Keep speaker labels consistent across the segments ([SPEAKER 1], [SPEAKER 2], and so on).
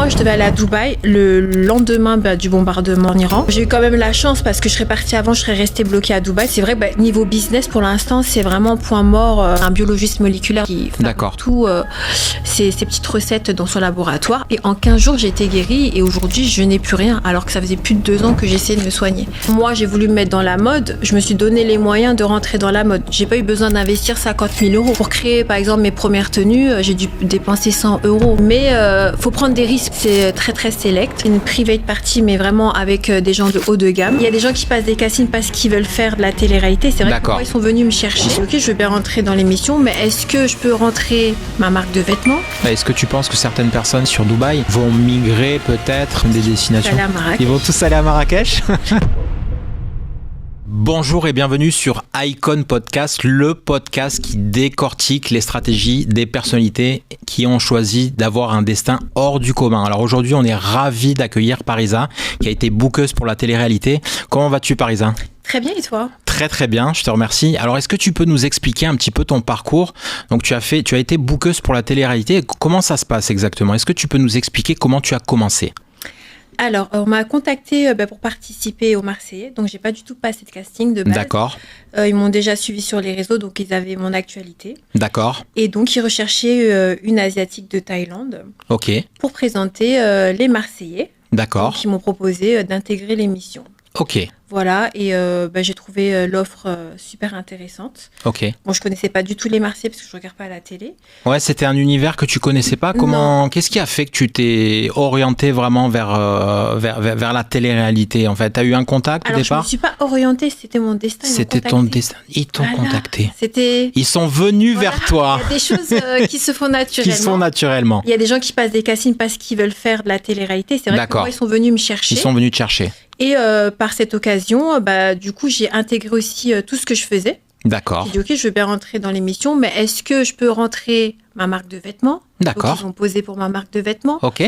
[SPEAKER 1] moi, je devais aller à Dubaï le lendemain du bombardement en Iran. J'ai eu quand même la chance parce que je serais partie avant, je serais restée bloquée à Dubaï. C'est vrai que niveau business, pour l'instant, c'est vraiment point mort. Un biologiste moléculaire qui fait tout ces petites recettes dans son laboratoire. Et en 15 jours, j'ai été guérie et aujourd'hui, je n'ai plus rien alors que ça faisait plus de 2 ans que j'essayais de me soigner. Moi, j'ai voulu me mettre dans la mode. Je me suis donné les moyens de rentrer dans la mode. J'ai pas eu besoin d'investir 50 000 euros. Pour créer, par exemple, mes premières tenues, j'ai dû dépenser 100 euros. Mais faut prendre des risques. C'est très, très select. Une private party, mais vraiment avec des gens de haut de gamme. Il y a des gens qui passent des castings parce qu'ils veulent faire de la télé-réalité. C'est vrai que moi, ils sont venus me chercher. Ok, je veux bien rentrer dans l'émission, mais est-ce que je peux rentrer ma marque de vêtements?
[SPEAKER 2] Est-ce que tu penses que certaines personnes sur Dubaï vont migrer peut-être des destinations? Ils vont tous aller à Marrakech. Bonjour et bienvenue sur Icon Podcast, le podcast qui décortique les stratégies des personnalités qui ont choisi d'avoir un destin hors du commun. Alors aujourd'hui, on est ravis d'accueillir Parisa, qui a été bookeuse pour la télé-réalité. Comment vas-tu, Parisa ?
[SPEAKER 1] Très bien, et toi ?
[SPEAKER 2] Très très bien, je te remercie. Alors est-ce que tu peux nous expliquer un petit peu ton parcours ? Donc tu as été bookeuse pour la télé-réalité. Comment ça se passe exactement ? Est-ce que tu peux nous expliquer comment tu as commencé ?
[SPEAKER 1] Alors, on m'a contacté pour participer au Marseillais, donc j'ai pas du tout passé de casting de base.
[SPEAKER 2] D'accord.
[SPEAKER 1] Ils m'ont déjà suivi sur les réseaux, donc ils avaient mon actualité.
[SPEAKER 2] D'accord.
[SPEAKER 1] Et donc ils recherchaient une Asiatique de Thaïlande.
[SPEAKER 2] Ok.
[SPEAKER 1] Pour présenter les Marseillais.
[SPEAKER 2] D'accord.
[SPEAKER 1] Donc ils m'ont proposé d'intégrer l'émission.
[SPEAKER 2] Ok.
[SPEAKER 1] Voilà, et j'ai trouvé l'offre super intéressante.
[SPEAKER 2] Ok.
[SPEAKER 1] Bon, je connaissais pas du tout les Marseillais parce que je regarde pas la télé.
[SPEAKER 2] Ouais, c'était un univers que tu connaissais pas. Qu'est-ce qui a fait que tu t'es orienté vraiment vers la télé-réalité en fait? Tu as eu un contact au départ?
[SPEAKER 1] Je me suis pas orientée, c'était mon destin.
[SPEAKER 2] C'était ton destin. Ils t'ont contacté. Ils sont venus vers toi.
[SPEAKER 1] Il y a des choses qui se font naturellement. Il y a des gens qui passent des castings parce qu'ils veulent faire de la télé-réalité. C'est vrai que moi, ils sont venus me chercher.
[SPEAKER 2] Ils sont venus te chercher.
[SPEAKER 1] Et par cette occasion, du coup, j'ai intégré aussi tout ce que je faisais.
[SPEAKER 2] D'accord.
[SPEAKER 1] J'ai dit, ok, je veux bien rentrer dans l'émission, mais est-ce que je peux rentrer ma marque de vêtements?
[SPEAKER 2] D'accord.
[SPEAKER 1] Donc, ils ont posé pour ma marque de vêtements.
[SPEAKER 2] Ok.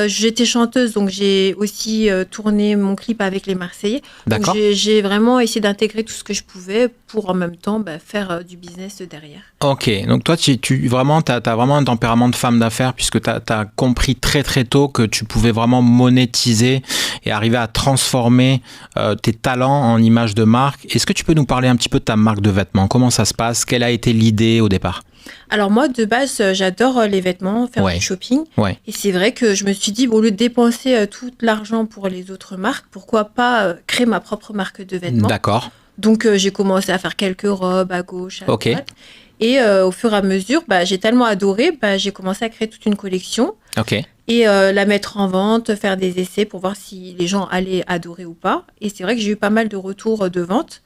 [SPEAKER 1] J'étais chanteuse, donc j'ai aussi tourné mon clip avec les Marseillais.
[SPEAKER 2] D'accord.
[SPEAKER 1] Donc, j'ai vraiment essayé d'intégrer tout ce que je pouvais pour en même temps faire du business derrière.
[SPEAKER 2] Ok, donc toi, tu as vraiment un tempérament de femme d'affaires puisque tu as compris très très tôt que tu pouvais vraiment monétiser et arriver à transformer tes talents en image de marque. Est-ce que tu peux nous parler un petit peu de ta marque de vêtements? Comment ça se passe? Quelle a été l'idée au départ?
[SPEAKER 1] Alors moi, de base, j'adore les vêtements, faire du shopping.
[SPEAKER 2] Ouais. Et
[SPEAKER 1] c'est vrai que je me suis dit, au lieu de dépenser tout l'argent pour les autres marques, pourquoi pas créer ma propre marque de vêtements?
[SPEAKER 2] D'accord.
[SPEAKER 1] Donc j'ai commencé à faire quelques robes à gauche, à droite. Et au fur et à mesure, j'ai tellement adoré, j'ai commencé à créer toute une collection.
[SPEAKER 2] Ok.
[SPEAKER 1] Et la mettre en vente, faire des essais pour voir si les gens allaient adorer ou pas. Et c'est vrai que j'ai eu pas mal de retours de vente.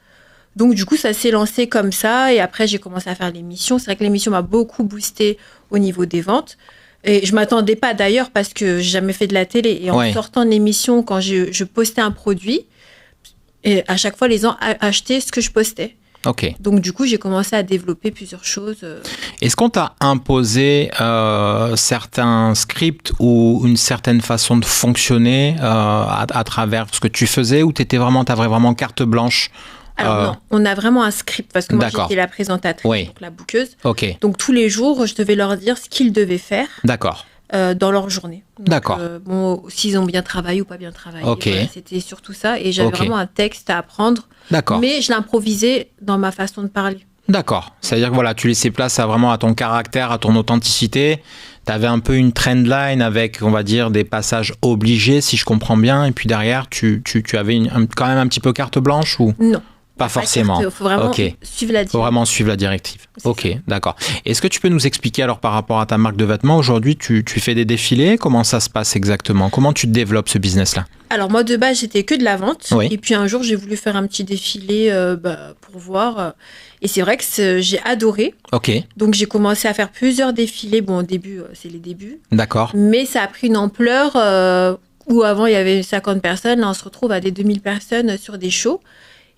[SPEAKER 1] Donc, du coup, ça s'est lancé comme ça. Et après, j'ai commencé à faire l'émission. C'est vrai que l'émission m'a beaucoup boosté au niveau des ventes. Et je ne m'attendais pas d'ailleurs parce que j'ai jamais fait de la télé. Et en sortant de l'émission, quand je postais un produit, et à chaque fois, les gens achetaient ce que je postais.
[SPEAKER 2] Ok.
[SPEAKER 1] Donc, du coup, j'ai commencé à développer plusieurs choses.
[SPEAKER 2] Est-ce qu'on t'a imposé certains scripts ou une certaine façon de fonctionner à travers ce que tu faisais ou t'avais vraiment carte blanche?
[SPEAKER 1] Alors non, on a vraiment un script parce que moi j'étais la présentatrice, donc la bookeuse.
[SPEAKER 2] Ok.
[SPEAKER 1] Donc tous les jours, je devais leur dire ce qu'ils devaient faire.
[SPEAKER 2] D'accord.
[SPEAKER 1] Dans leur journée. Donc,
[SPEAKER 2] d'accord.
[SPEAKER 1] S'ils ont bien travaillé ou pas bien travaillé.
[SPEAKER 2] Ok.
[SPEAKER 1] Voilà, c'était surtout ça. Et j'avais vraiment un texte à apprendre.
[SPEAKER 2] D'accord.
[SPEAKER 1] Mais je l'improvisais dans ma façon de parler.
[SPEAKER 2] D'accord. C'est-à-dire que tu laissais place à ton caractère, à ton authenticité. Tu avais un peu une trendline avec, on va dire, des passages obligés, si je comprends bien. Et puis derrière, tu avais quand même un petit peu carte blanche ou...
[SPEAKER 1] Non.
[SPEAKER 2] Pas forcément.
[SPEAKER 1] Il faut vraiment suivre la directive.
[SPEAKER 2] Faut vraiment suivre la directive. Ok, d'accord. Est-ce que tu peux nous expliquer alors par rapport à ta marque de vêtements, aujourd'hui tu fais des défilés? Comment ça se passe exactement? Comment tu développes ce business-là?
[SPEAKER 1] Alors moi de base j'étais que de la vente.
[SPEAKER 2] Oui.
[SPEAKER 1] Et puis un jour j'ai voulu faire un petit défilé pour voir. Et c'est vrai que j'ai adoré.
[SPEAKER 2] Ok.
[SPEAKER 1] Donc j'ai commencé à faire plusieurs défilés. Bon au début c'est les débuts.
[SPEAKER 2] D'accord.
[SPEAKER 1] Mais ça a pris une ampleur où avant il y avait 50 personnes. Là on se retrouve à des 2000 personnes sur des shows.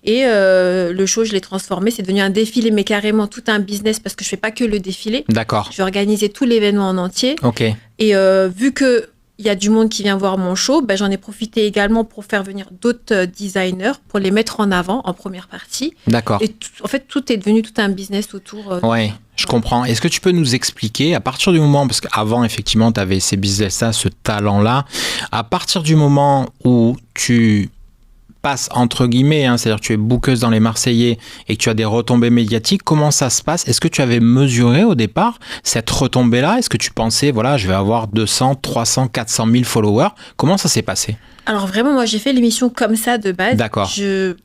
[SPEAKER 1] Et le show, je l'ai transformé. C'est devenu un défilé, mais carrément tout un business parce que je fais pas que le défilé.
[SPEAKER 2] D'accord.
[SPEAKER 1] Je vais organiser tout l'événement en entier.
[SPEAKER 2] Ok.
[SPEAKER 1] Et vu que il y a du monde qui vient voir mon show, ben, j'en ai profité également pour faire venir d'autres designers, pour les mettre en avant en première partie.
[SPEAKER 2] D'accord.
[SPEAKER 1] Et en fait, tout est devenu tout un business autour.
[SPEAKER 2] Ouais, je comprends. Est-ce que tu peux nous expliquer, à partir du moment, parce qu'avant, effectivement, tu avais ces business-là, ce talent-là, à partir du moment où tu passes, entre guillemets, c'est-à-dire que tu es bookeuse dans les Marseillais et que tu as des retombées médiatiques, comment ça se passe? Est-ce que tu avais mesuré au départ cette retombée-là? Est-ce que tu pensais, voilà, je vais avoir 200, 300, 400 000 followers? Comment ça s'est passé?
[SPEAKER 1] Alors vraiment, moi, j'ai fait l'émission comme ça de base.
[SPEAKER 2] D'accord.
[SPEAKER 1] Je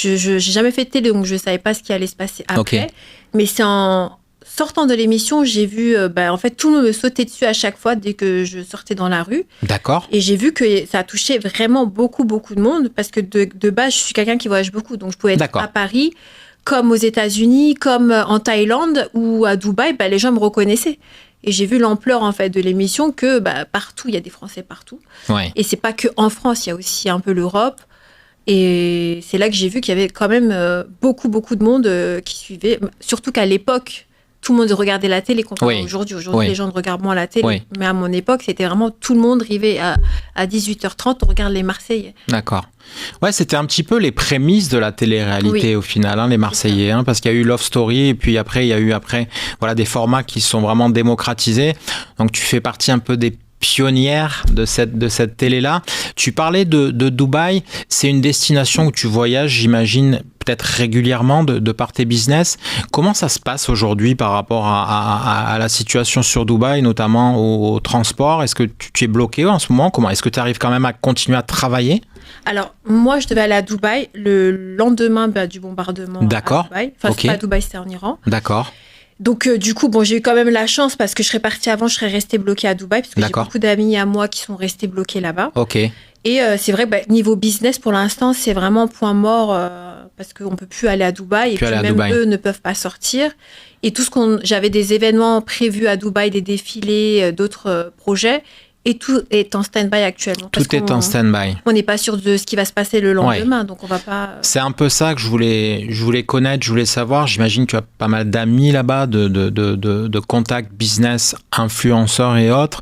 [SPEAKER 1] n'ai jamais fait de télé, donc je ne savais pas ce qui allait se passer après.
[SPEAKER 2] Ok.
[SPEAKER 1] Mais c'est en sortant de l'émission, j'ai vu, en fait, tout le monde me sautait dessus à chaque fois dès que je sortais dans la rue.
[SPEAKER 2] D'accord.
[SPEAKER 1] Et j'ai vu que ça a touché vraiment beaucoup, beaucoup de monde, parce que de base, je suis quelqu'un qui voyage beaucoup. Donc, je pouvais être
[SPEAKER 2] D'accord.
[SPEAKER 1] à Paris, comme aux États-Unis, comme en Thaïlande ou à Dubaï, les gens me reconnaissaient. Et j'ai vu l'ampleur, en fait, de l'émission, que partout, il y a des Français partout.
[SPEAKER 2] Ouais.
[SPEAKER 1] Et c'est pas que en France, il y a aussi un peu l'Europe. Et c'est là que j'ai vu qu'il y avait quand même beaucoup, beaucoup de monde qui suivait. Surtout qu'à l'époque, tout le monde regardait la télé comparé à aujourd'hui. Aujourd'hui, les gens ne regardent moins la télé.
[SPEAKER 2] Oui.
[SPEAKER 1] Mais à mon époque, c'était vraiment tout le monde arrivait à 18h30, on regarde les Marseillais.
[SPEAKER 2] D'accord. Ouais, c'était un petit peu les prémices de la télé-réalité au final, les Marseillais, parce qu'il y a eu Love Story et puis après, il y a eu des formats qui sont vraiment démocratisés. Donc, tu fais partie un peu des pionnière de cette télé-là. Tu parlais de Dubaï, c'est une destination où tu voyages, j'imagine, peut-être régulièrement de par tes business. Comment ça se passe aujourd'hui par rapport à la situation sur Dubaï, notamment au transport? Est-ce que tu es bloqué en ce moment? Comment est-ce que tu arrives quand même à continuer à travailler?
[SPEAKER 1] Alors, moi, je devais aller à Dubaï le lendemain du bombardement.
[SPEAKER 2] D'accord.
[SPEAKER 1] À Dubaï. Enfin, c'est pas à Dubaï, c'était en Iran.
[SPEAKER 2] D'accord.
[SPEAKER 1] Donc, du coup, j'ai eu quand même la chance parce que je serais partie avant, je serais restée bloquée à Dubaï parce que j'ai beaucoup d'amis à moi qui sont restés bloqués là-bas.
[SPEAKER 2] Ok.
[SPEAKER 1] Et c'est vrai que niveau business, pour l'instant, c'est vraiment point mort parce qu'on ne peut plus aller à Dubaï et puis même eux ne peuvent pas sortir. Et j'avais des événements prévus à Dubaï, des défilés, d'autres projets. Et tout est en stand-by actuellement.
[SPEAKER 2] Tout est en stand-by.
[SPEAKER 1] On n'est pas sûr de ce qui va se passer le lendemain, donc on va pas...
[SPEAKER 2] C'est un peu ça que je voulais connaître, je voulais savoir. J'imagine que tu as pas mal d'amis là-bas, de contacts business, influenceurs et autres.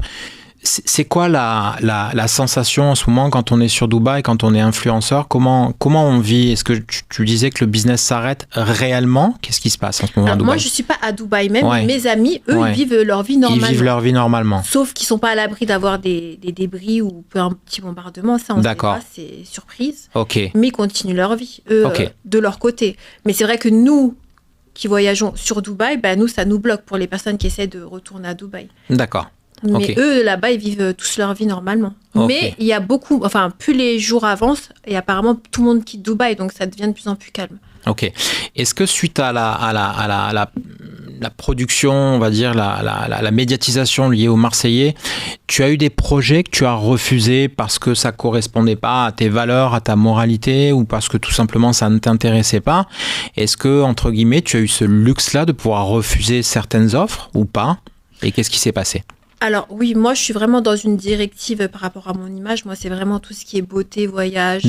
[SPEAKER 2] C'est quoi la sensation en ce moment quand on est sur Dubaï, quand on est influenceur? Comment on vit? Est-ce que tu disais que le business s'arrête réellement? Qu'est-ce qui se passe en ce moment à Dubaï?
[SPEAKER 1] Moi, je ne suis pas à Dubaï même. Ouais. Mes amis, eux, ils vivent leur vie normalement.
[SPEAKER 2] Ils vivent leur vie normalement.
[SPEAKER 1] Sauf qu'ils ne sont pas à l'abri d'avoir des débris ou un petit bombardement. Ça, on ne sait pas, c'est surprise.
[SPEAKER 2] Okay.
[SPEAKER 1] Mais ils continuent leur vie, eux, de leur côté. Mais c'est vrai que nous, qui voyageons sur Dubaï, nous, ça nous bloque pour les personnes qui essaient de retourner à Dubaï.
[SPEAKER 2] D'accord.
[SPEAKER 1] Mais eux, là-bas, ils vivent tous leur vie normalement. Mais il y a beaucoup, plus les jours avancent, et apparemment, tout le monde quitte Dubaï, donc ça devient de plus en plus calme.
[SPEAKER 2] Ok. Est-ce que suite à la production, on va dire, la médiatisation liée aux Marseillais, tu as eu des projets que tu as refusés parce que ça correspondait pas à tes valeurs, à ta moralité, ou parce que tout simplement ça ne t'intéressait pas? Est-ce que, entre guillemets, tu as eu ce luxe-là de pouvoir refuser certaines offres ou pas? Et qu'est-ce qui s'est passé?
[SPEAKER 1] Alors oui, moi je suis vraiment dans une directive par rapport à mon image. Moi c'est vraiment tout ce qui est beauté, voyage,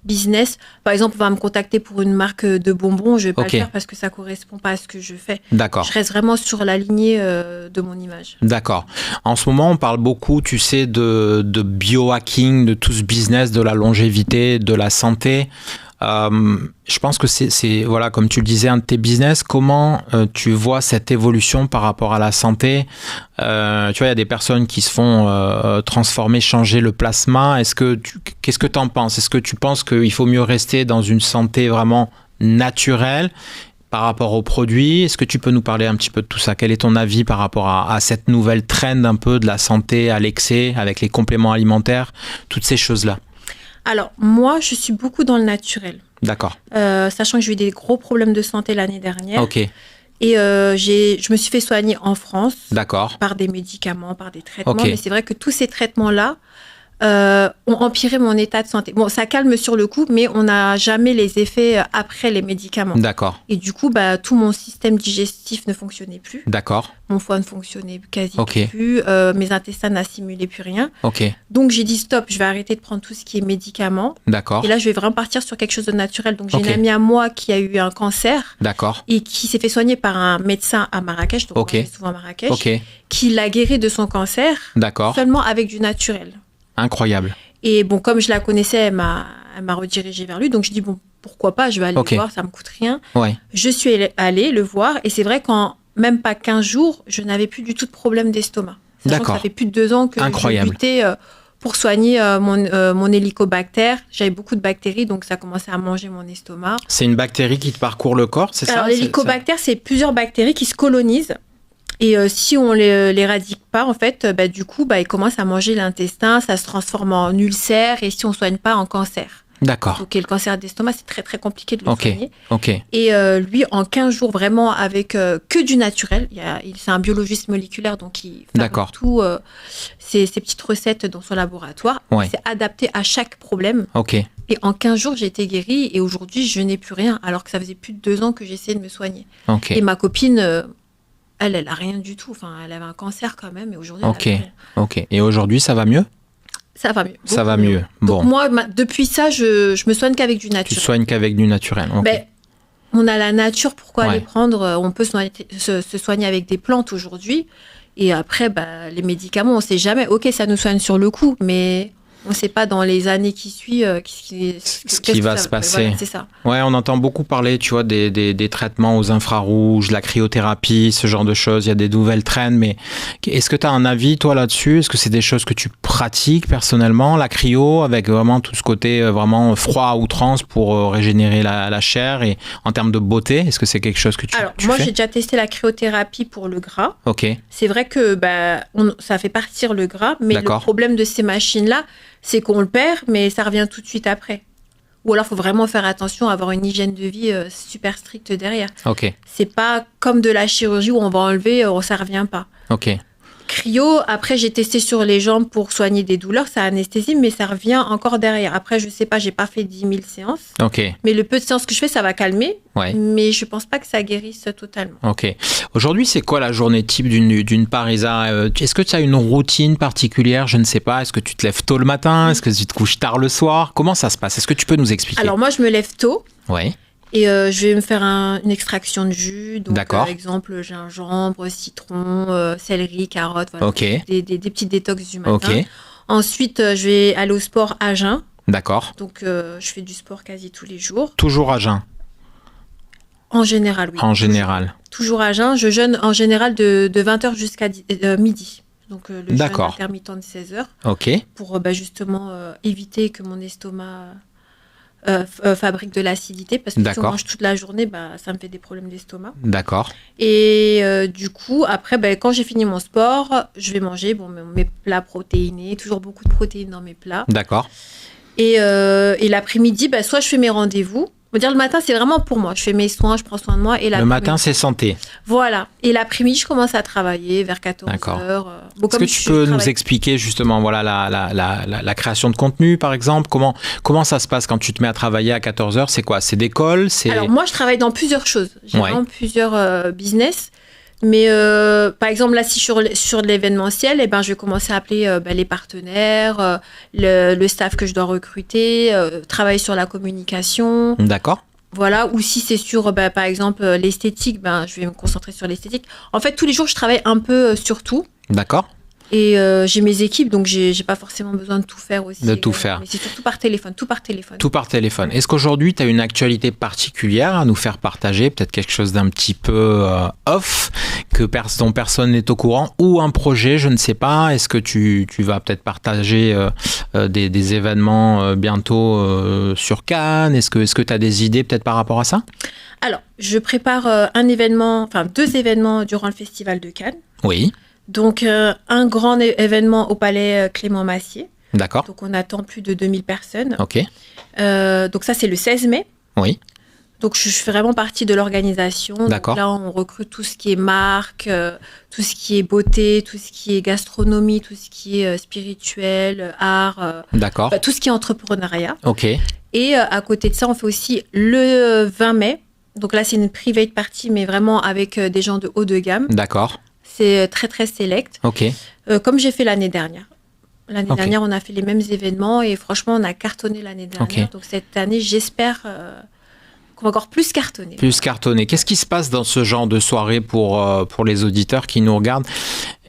[SPEAKER 1] business. Par exemple, on va me contacter pour une marque de bonbons, je vais pas le faire parce que ça correspond pas à ce que je fais.
[SPEAKER 2] D'accord.
[SPEAKER 1] Je reste vraiment sur la lignée de mon image.
[SPEAKER 2] D'accord. En ce moment, on parle beaucoup, tu sais, de biohacking, de tout ce business, de la longévité, de la santé. Je pense que c'est voilà, comme tu le disais, un de tes business. Comment tu vois cette évolution par rapport à la santé? Tu vois, il y a des personnes qui se font transformer, changer le plasma. Qu'est-ce que tu en penses? Est-ce que tu penses qu'il faut mieux rester dans une santé vraiment naturelle par rapport aux produits? Est-ce que tu peux nous parler un petit peu de tout ça? Quel est ton avis par rapport à cette nouvelle trend un peu de la santé à l'excès, avec les compléments alimentaires, toutes ces choses-là?
[SPEAKER 1] Alors, moi, je suis beaucoup dans le naturel.
[SPEAKER 2] D'accord.
[SPEAKER 1] Sachant que j'ai eu des gros problèmes de santé l'année dernière.
[SPEAKER 2] Ok.
[SPEAKER 1] Et je me suis fait soigner en France.
[SPEAKER 2] D'accord.
[SPEAKER 1] Par des médicaments, par des traitements. Mais c'est vrai que tous ces traitements-là, ont empiré mon état de santé. Bon, ça calme sur le coup, mais on n'a jamais les effets après les médicaments.
[SPEAKER 2] D'accord.
[SPEAKER 1] Et du coup, tout mon système digestif ne fonctionnait plus.
[SPEAKER 2] D'accord.
[SPEAKER 1] Mon foie ne fonctionnait quasi
[SPEAKER 2] Ok.
[SPEAKER 1] plus. Mes intestins n'assimilaient plus rien.
[SPEAKER 2] Ok.
[SPEAKER 1] Donc, j'ai dit stop, je vais arrêter de prendre tout ce qui est médicaments.
[SPEAKER 2] D'accord.
[SPEAKER 1] Et là, je vais vraiment partir sur quelque chose de naturel. Donc, j'ai
[SPEAKER 2] Ok.
[SPEAKER 1] une amie à moi qui a eu un cancer
[SPEAKER 2] D'accord.
[SPEAKER 1] et qui s'est fait soigner par un médecin à Marrakech. Donc,
[SPEAKER 2] Ok.
[SPEAKER 1] on est souvent à Marrakech.
[SPEAKER 2] Ok.
[SPEAKER 1] Qui l'a guéri de son cancer
[SPEAKER 2] D'accord.
[SPEAKER 1] seulement avec du naturel.
[SPEAKER 2] Incroyable.
[SPEAKER 1] Et bon, comme je la connaissais, elle m'a redirigée vers lui. Donc, je dis, bon, pourquoi pas, je vais aller
[SPEAKER 2] Ok.
[SPEAKER 1] le voir, ça me coûte rien.
[SPEAKER 2] Ouais.
[SPEAKER 1] Je suis allée le voir et c'est vrai qu'en même pas 15 jours, je n'avais plus du tout de problème d'estomac. Sachant
[SPEAKER 2] D'accord.
[SPEAKER 1] que ça fait plus de 2 ans que
[SPEAKER 2] Incroyable.
[SPEAKER 1] je luttais pour soigner mon hélicobactère. J'avais beaucoup de bactéries, donc ça commençait à manger mon estomac.
[SPEAKER 2] C'est une bactérie qui te parcourt le corps, c'est ça?
[SPEAKER 1] Alors, l'hélicobactère, c'est plusieurs bactéries qui se colonisent. Et si on l'éradique pas, en fait, du coup, ils commencent à manger l'intestin, ça se transforme en ulcère et si on soigne pas, en cancer.
[SPEAKER 2] D'accord.
[SPEAKER 1] Donc, et le cancer d'estomac, c'est très, très compliqué de le
[SPEAKER 2] Ok.
[SPEAKER 1] soigner.
[SPEAKER 2] Ok.
[SPEAKER 1] Et lui, en 15 jours, vraiment, avec que du naturel, c'est un biologiste moléculaire, donc il
[SPEAKER 2] D'accord.
[SPEAKER 1] fabrique tout ses petites recettes dans son laboratoire.
[SPEAKER 2] Ouais.
[SPEAKER 1] C'est adapté à chaque problème.
[SPEAKER 2] Ok.
[SPEAKER 1] Et en 15 jours, j'ai été guérie et aujourd'hui, je n'ai plus rien, alors que ça faisait plus de 2 ans que j'essayais de me soigner.
[SPEAKER 2] Ok.
[SPEAKER 1] Et ma copine, elle a rien du tout. Enfin, elle avait un cancer quand même, et aujourd'hui,
[SPEAKER 2] Ok.
[SPEAKER 1] elle a rien.
[SPEAKER 2] Ok. Et aujourd'hui, ça va mieux?
[SPEAKER 1] Ça va mieux.
[SPEAKER 2] Ça
[SPEAKER 1] Beaucoup
[SPEAKER 2] va mieux.
[SPEAKER 1] Donc
[SPEAKER 2] Bon.
[SPEAKER 1] moi, depuis ça, je me soigne qu'avec du
[SPEAKER 2] Tu
[SPEAKER 1] naturel.
[SPEAKER 2] soignes qu'avec du naturel. Ok.
[SPEAKER 1] Ben, on a la nature, pourquoi
[SPEAKER 2] Ouais.
[SPEAKER 1] aller prendre? On peut se soigner avec des plantes aujourd'hui. Et après, les médicaments, on ne sait jamais. Ok, ça nous soigne sur le coup, mais on ne sait pas dans les années qui suivent
[SPEAKER 2] Ce qui va se passer.
[SPEAKER 1] Voilà, c'est ça.
[SPEAKER 2] Ouais, on entend beaucoup parler, tu vois, des traitements aux infrarouges, la cryothérapie, ce genre de choses. Il y a des nouvelles trends, mais est-ce que tu as un avis, toi, là-dessus? Est-ce que c'est des choses que tu pratiques personnellement, la cryo, avec vraiment tout ce côté vraiment froid à outrance pour régénérer la chair et en termes de beauté, est-ce que c'est quelque chose que tu
[SPEAKER 1] Alors,
[SPEAKER 2] tu
[SPEAKER 1] moi,
[SPEAKER 2] fais?
[SPEAKER 1] j'ai déjà testé la cryothérapie pour le gras.
[SPEAKER 2] Ok,
[SPEAKER 1] C'est vrai que ça fait partir le gras, mais le
[SPEAKER 2] D'accord.
[SPEAKER 1] problème de ces machines-là, c'est qu'on le perd, mais ça revient tout de suite après. Ou alors, il faut vraiment faire attention à avoir une hygiène de vie super stricte derrière.
[SPEAKER 2] ok,
[SPEAKER 1] C'est pas comme de la chirurgie où on va enlever, ça revient pas.
[SPEAKER 2] ok,
[SPEAKER 1] Cryo, après, j'ai testé sur les jambes pour soigner des douleurs, ça anesthésie, mais ça revient encore derrière. Après, je sais pas, j'ai pas fait 10 000 séances,
[SPEAKER 2] ok,
[SPEAKER 1] mais le peu de séances que je fais, ça va calmer,
[SPEAKER 2] ouais.
[SPEAKER 1] mais je pense pas que ça guérisse totalement.
[SPEAKER 2] Ok. Aujourd'hui, c'est quoi la journée type d'une Parisa? Est-ce que tu as une routine particulière? Je ne sais pas. Est-ce que tu te lèves tôt le matin? Est-ce que tu te couches tard le soir? Comment ça se passe? Est-ce que tu peux nous expliquer?
[SPEAKER 1] Alors, moi, je me lève tôt.
[SPEAKER 2] Ouais.
[SPEAKER 1] Et je vais me faire une extraction de jus. Donc,
[SPEAKER 2] D'accord.
[SPEAKER 1] par exemple, gingembre, citron, céleri, carotte. Voilà,
[SPEAKER 2] Ok.
[SPEAKER 1] des petites détox du matin.
[SPEAKER 2] Ok.
[SPEAKER 1] Ensuite, je vais aller au sport à jeun.
[SPEAKER 2] D'accord.
[SPEAKER 1] Donc, je fais du sport quasi tous les jours.
[SPEAKER 2] Toujours à jeun.
[SPEAKER 1] En général, oui.
[SPEAKER 2] En général.
[SPEAKER 1] Toujours à jeun. Je jeûne en général de 20h jusqu'à midi. Donc, le jeûne
[SPEAKER 2] D'accord.
[SPEAKER 1] intermittent de 16h.
[SPEAKER 2] Ok.
[SPEAKER 1] Pour justement éviter que mon estomac fabrique de l'acidité. Parce que si on
[SPEAKER 2] D'accord.
[SPEAKER 1] mange toute la journée, ça me fait des problèmes d'estomac.
[SPEAKER 2] D'accord.
[SPEAKER 1] Et du coup, après, quand j'ai fini mon sport, je vais manger mes plats protéinés, toujours beaucoup de protéines dans mes plats.
[SPEAKER 2] D'accord.
[SPEAKER 1] Et l'après-midi, soit je fais mes rendez-vous. On va dire le matin, c'est vraiment pour moi. Je fais mes soins, je prends soin de moi. Et
[SPEAKER 2] Le matin, c'est santé.
[SPEAKER 1] Voilà. Et l'après-midi, je commence à travailler vers 14h.
[SPEAKER 2] D'accord.
[SPEAKER 1] Bon,
[SPEAKER 2] Est-ce que tu peux nous expliquer justement voilà, la création de contenu, par exemple? Comment ça se passe quand tu te mets à travailler à 14h? C'est quoi? C'est d'école?
[SPEAKER 1] Alors, moi, je travaille dans plusieurs choses. J'ai
[SPEAKER 2] Ouais.
[SPEAKER 1] vraiment plusieurs business. Mais par exemple, là, si sur de l'événementiel, je vais commencer à appeler les partenaires, le staff que je dois recruter, travailler sur la communication.
[SPEAKER 2] D'accord.
[SPEAKER 1] Voilà. Ou si c'est sur, par exemple, l'esthétique, je vais me concentrer sur l'esthétique. En fait, tous les jours, je travaille un peu sur tout.
[SPEAKER 2] D'accord.
[SPEAKER 1] Et j'ai mes équipes, donc j'ai pas forcément besoin de tout faire aussi.
[SPEAKER 2] De tout faire.
[SPEAKER 1] Mais c'est surtout par téléphone, tout par téléphone.
[SPEAKER 2] Tout par téléphone. Est-ce qu'aujourd'hui, tu as une actualité particulière à nous faire partager? Peut-être quelque chose d'un petit peu off, dont personne n'est au courant, ou un projet, je ne sais pas. Est-ce que tu vas peut-être partager des événements bientôt sur Cannes? Est-ce que tu as des idées peut-être par rapport à ça?
[SPEAKER 1] Alors, je prépare deux événements durant le festival de Cannes.
[SPEAKER 2] Oui,
[SPEAKER 1] Donc, un grand événement au palais Clément Massier.
[SPEAKER 2] d'accord.
[SPEAKER 1] Donc, on attend plus de 2000 personnes.
[SPEAKER 2] Ok,
[SPEAKER 1] Donc, ça, c'est le 16 mai.
[SPEAKER 2] oui,
[SPEAKER 1] Donc, je fais vraiment partie de l'organisation.
[SPEAKER 2] D'accord.
[SPEAKER 1] Donc là, on recrute tout ce qui est marque, tout ce qui est beauté, tout ce qui est gastronomie, tout ce qui est spirituel, art,
[SPEAKER 2] D'accord.
[SPEAKER 1] tout ce qui est entrepreneuriat.
[SPEAKER 2] Ok.
[SPEAKER 1] Et à côté de ça, on fait aussi le 20 mai. Donc là, c'est une private party, mais vraiment avec des gens de haut de gamme.
[SPEAKER 2] D'accord.
[SPEAKER 1] C'est très, très select.
[SPEAKER 2] Ok.
[SPEAKER 1] Comme j'ai fait l'année dernière. L'année
[SPEAKER 2] Ok.
[SPEAKER 1] dernière, on a fait les mêmes événements et franchement, on a cartonné l'année dernière.
[SPEAKER 2] Ok.
[SPEAKER 1] Donc cette année, j'espère qu'on va encore plus cartonner.
[SPEAKER 2] Plus cartonné. Qu'est-ce qui se passe dans ce genre de soirée pour les auditeurs qui nous regardent?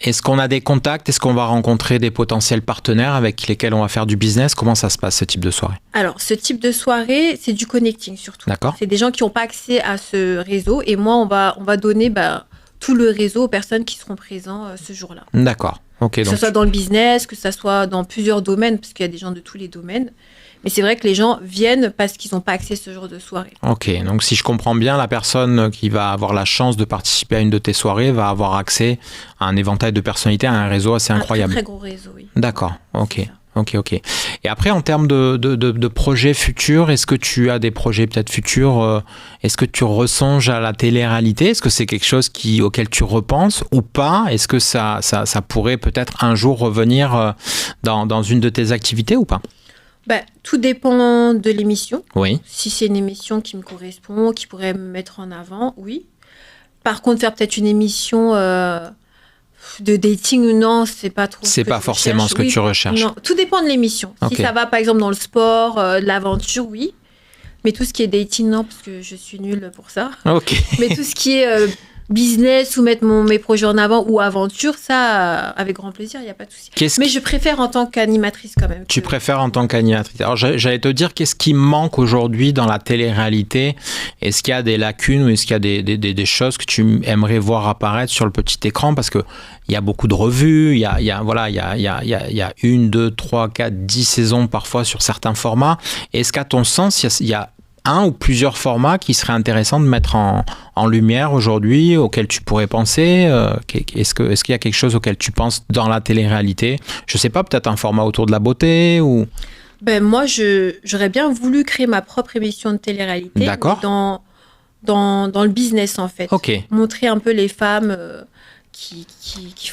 [SPEAKER 2] Est-ce qu'on a des contacts? Est-ce qu'on va rencontrer des potentiels partenaires avec lesquels on va faire du business? Comment ça se passe, ce type de soirée?
[SPEAKER 1] Alors, ce type de soirée, c'est du connecting surtout.
[SPEAKER 2] D'accord.
[SPEAKER 1] C'est des gens qui n'ont pas accès à ce réseau et moi, on va donner tout le réseau aux personnes qui seront présents ce jour-là.
[SPEAKER 2] D'accord. Ok.
[SPEAKER 1] Que ce soit dans le business, que ce soit dans plusieurs domaines, parce qu'il y a des gens de tous les domaines. Mais c'est vrai que les gens viennent parce qu'ils n'ont pas accès à ce genre de soirée.
[SPEAKER 2] Ok, donc si je comprends bien, la personne qui va avoir la chance de participer à une de tes soirées va avoir accès à un éventail de personnalités, à un réseau assez incroyable.
[SPEAKER 1] Un très, très gros réseau, oui.
[SPEAKER 2] D'accord, ok.
[SPEAKER 1] C'est ça.
[SPEAKER 2] Ok. Et après, en termes de projets futurs, est-ce que tu as des projets peut-être futurs? Est-ce que tu ressonges à la télé-réalité? Est-ce que c'est quelque chose auquel tu repenses ou pas? Est-ce que ça pourrait peut-être un jour revenir dans une de tes activités ou pas?
[SPEAKER 1] Tout dépend de l'émission.
[SPEAKER 2] Oui.
[SPEAKER 1] Si c'est une émission qui me correspond, qui pourrait me mettre en avant, oui. Par contre, faire peut-être une émission de dating, non, c'est pas trop.
[SPEAKER 2] C'est pas forcément ce que tu recherches.
[SPEAKER 1] Non, tout dépend de l'émission.
[SPEAKER 2] Ok.
[SPEAKER 1] Si ça va, par exemple, dans le sport, de l'aventure, oui. Mais tout ce qui est dating, non, parce que je suis nulle pour ça.
[SPEAKER 2] Ok.
[SPEAKER 1] Mais tout ce qui est business ou mettre mes projets en avant ou aventure, ça, avec grand plaisir, il n'y a pas de souci. Mais je préfère en tant qu'animatrice quand même.
[SPEAKER 2] Tu préfères en tant qu'animatrice. Alors, j'allais te dire, qu'est-ce qui manque aujourd'hui dans la télé-réalité? Est-ce qu'il y a des lacunes ou est-ce qu'il y a des choses que tu aimerais voir apparaître sur le petit écran? Parce que il y a beaucoup de revues, il y a 1, 2, 3, 4, 10 saisons parfois sur certains formats. Est-ce qu'à ton sens, il y a un ou plusieurs formats qui seraient intéressants de mettre en lumière aujourd'hui, auxquels tu pourrais penser? Est-ce qu'il y a quelque chose auquel tu penses dans la télé-réalité? Je sais pas, peut-être un format autour de la beauté ou...
[SPEAKER 1] Moi, j'aurais bien voulu créer ma propre émission de télé-réalité.
[SPEAKER 2] D'accord.
[SPEAKER 1] Dans le business, en fait.
[SPEAKER 2] Ok.
[SPEAKER 1] Montrer un peu les femmes qui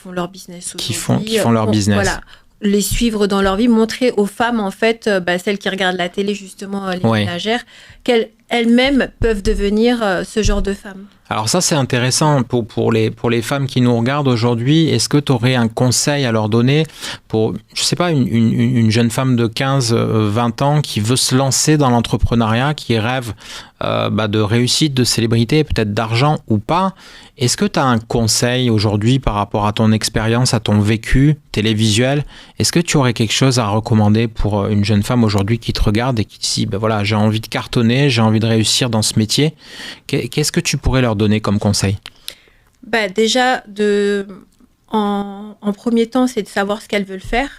[SPEAKER 1] font leur business aujourd'hui.
[SPEAKER 2] Qui font leur business.
[SPEAKER 1] Voilà. Les suivre dans leur vie, montrer aux femmes, en fait, celles qui regardent la télé, justement, les ménagères, qu'elles elles-mêmes peuvent devenir ce genre de femmes.
[SPEAKER 2] Alors ça, c'est intéressant pour les femmes qui nous regardent aujourd'hui. Est-ce que tu aurais un conseil à leur donner pour, je sais pas, une jeune femme de 15-20 ans qui veut se lancer dans l'entrepreneuriat, qui rêve de réussite, de célébrité, peut-être d'argent ou pas? Est-ce que tu as un conseil aujourd'hui par rapport à ton expérience, à ton vécu télévisuel? Est-ce que tu aurais quelque chose à recommander pour une jeune femme aujourd'hui qui te regarde et qui dit, voilà, j'ai envie de cartonner, j'ai envie de réussir dans ce métier? Qu'est-ce que tu pourrais leur donner comme conseil?
[SPEAKER 1] Déjà, en premier temps, c'est de savoir ce qu'elles veulent faire.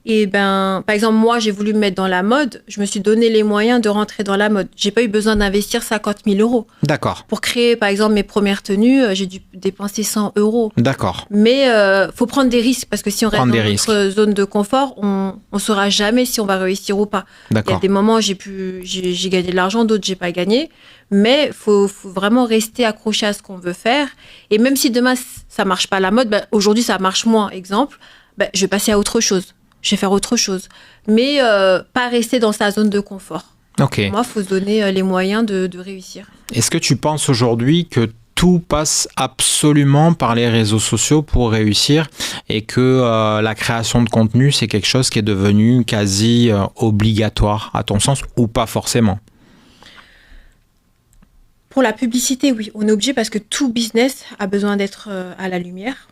[SPEAKER 1] Et par exemple, moi, j'ai voulu me mettre dans la mode. Je me suis donné les moyens de rentrer dans la mode. J'ai pas eu besoin d'investir 50 000 euros.
[SPEAKER 2] D'accord.
[SPEAKER 1] Pour créer, par exemple, mes premières tenues, j'ai dû dépenser 100 euros.
[SPEAKER 2] D'accord.
[SPEAKER 1] Mais faut prendre des risques parce que si on reste dans notre zone de confort, on saura jamais si on va réussir ou pas.
[SPEAKER 2] D'accord.
[SPEAKER 1] Il y a des moments où j'ai gagné de l'argent, d'autres j'ai pas gagné. Mais faut vraiment rester accroché à ce qu'on veut faire. Et même si demain ça marche pas la mode, aujourd'hui ça marche moins. Exemple, je vais passer à autre chose. Je vais faire autre chose. Mais pas rester dans sa zone de confort.
[SPEAKER 2] Okay.
[SPEAKER 1] Moi, il faut se donner les moyens de réussir.
[SPEAKER 2] Est-ce que tu penses aujourd'hui que tout passe absolument par les réseaux sociaux pour réussir et que la création de contenu, c'est quelque chose qui est devenu quasi obligatoire, à ton sens, ou pas forcément?
[SPEAKER 1] Pour la publicité, oui. On est obligé parce que tout business a besoin d'être à la lumière.